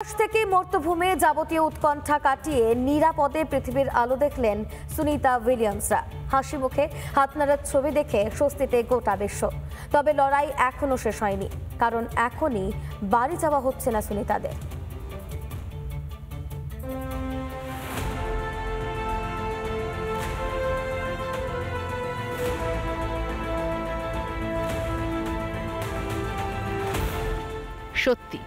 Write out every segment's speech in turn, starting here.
থেকে মর্তভূমে যাবতীয় উৎকণ্ঠা কাটিয়ে নিরাপদে পৃথিবীর আলো দেখলেন সুনিতা উইলিয়ামসরা। হাসি মুখে হাত নাড়ার ছবি দেখে স্বস্তিতে গোটা বিশ্ব। তবে লড়াই এখনো শেষ হয়নি, কারণ এখনই বাড়ি যাওয়া হচ্ছে না সুনিতাদের। সত্যি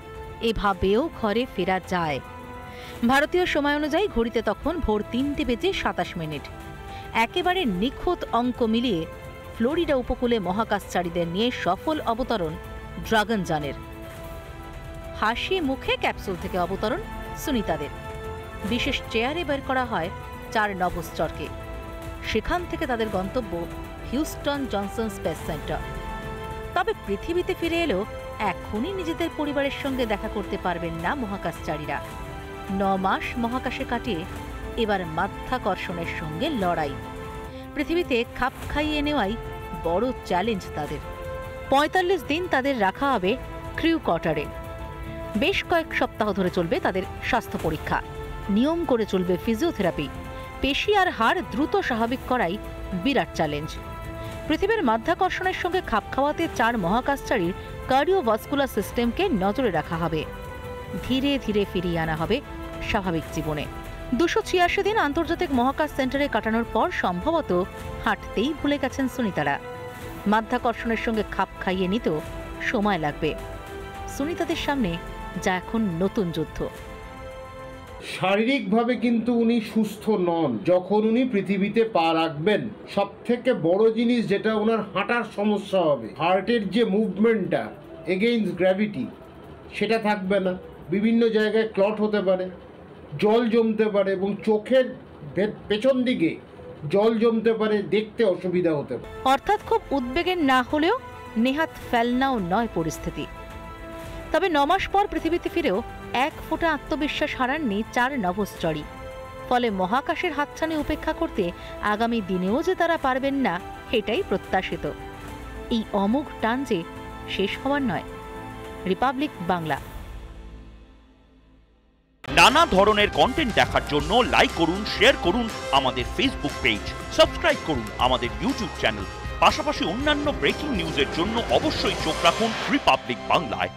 এভাবেও ঘরে ফেরা যায়। ভারতীয় সময় অনুযায়ী ঘড়িতে তখন ভোর ৩:২৭ একেবারে নিখুঁত অঙ্ক মিলিয়ে ফ্লোরিডা উপকূলে মহাকাশচারীদের নিয়ে সফল অবতরণ ড্রাগনযানের। হাসি মুখে ক্যাপসুল থেকে অবতরণ সুনিতাদের। বিশেষ চেয়ারে বের করা হয় ৪ নভোশ্চরকে। সেখান থেকে তাদের গন্তব্য হিউস্টন জনসন স্পেস সেন্টার। তবে পৃথিবীতে ফিরে এলেও এখনই নিজেদের পরিবারের সঙ্গে দেখা করতে পারবেন না মহাকাশচারীরা। ৯ মাস মহাকাশে কাটিয়ে এবার মাধ্যাকর্ষণের সঙ্গে লড়াই। পৃথিবীতে খাপ খাইয়ে নেওয়াই বড় চ্যালেঞ্জ তাদের। ৪৫ দিন তাদের রাখা হবে ক্রিউ কোয়ার্টারে। বেশ কয়েক সপ্তাহ ধরে চলবে তাদের স্বাস্থ্য পরীক্ষা। নিয়ম করে চলবে ফিজিওথেরাপি। পেশি আর হাড় দ্রুত স্বাভাবিক করাই বিরাট চ্যালেঞ্জ। পৃথিবীর মাধ্যাকর্ষণের সঙ্গে খাপ খাওয়াতে ৪ মহাকাশচারীর কার্ডিওভাস্কুলার সিস্টেমকে নজরে রাখা হবে। ধীরে ধীরে ফিরিয়ে আনা হবে স্বাভাবিক জীবনে। ২৮৬ দিন আন্তর্জাতিক মহাকাশ সেন্টারে কাটানোর পর সম্ভবত হাঁটতেই ভুলে গেছেন সুনিতারা। মাধ্যাকর্ষণের সঙ্গে খাপ খাইয়ে নিতেও সময় লাগবে। সুনিতাদের সামনে যা এখন নতুন যুদ্ধ। শারীরিকভাবে কিন্তু উনি সুস্থ নন। যখন উনি পৃথিবীতে পা রাখবেন, সব থেকে বড় জিনিস যেটা ওনার হাঁটার সমস্যা হবে। হার্টের যে মুভমেন্টটা এগেইনস্ট গ্র্যাভিটি, সেটা থাকবে না। বিভিন্ন জায়গায় ক্লট হতে পারে, জল জমতে পারে এবং চোখের পেছন দিকে জল জমতে পারে, দেখতে অসুবিধা হতে পারে। অর্থাৎ খুব উদ্বেগের না হলেও নেহাত ফেলনাও নয় পরিস্থিতি। তবে ৯ মাস পর পৃথিবীতে ফিরেও এক ফোঁটা আত্মবিশ্বাস হারাননি ৪ নভোশ্চরী। ফলে মহাকাশের হাতছানি উপেক্ষা করতে আগামী দিনেও যে তারা পারবেন না, এটাই প্রত্যাশিত। এই অমোঘ টান যে শেষ হওয়ার নয়। রিপাবলিক বাংলা। নানা ধরনের কন্টেন্ট দেখার জন্য লাইক করুন, শেয়ার করুন আমাদের ফেসবুক পেজ, সাবস্ক্রাইব করুন আমাদের ইউটিউব চ্যানেল। পাশাপাশি অন্যান্য ব্রেকিং নিউজের জন্য অবশ্যই চোখ রাখুন রিপাবলিক বাংলায়।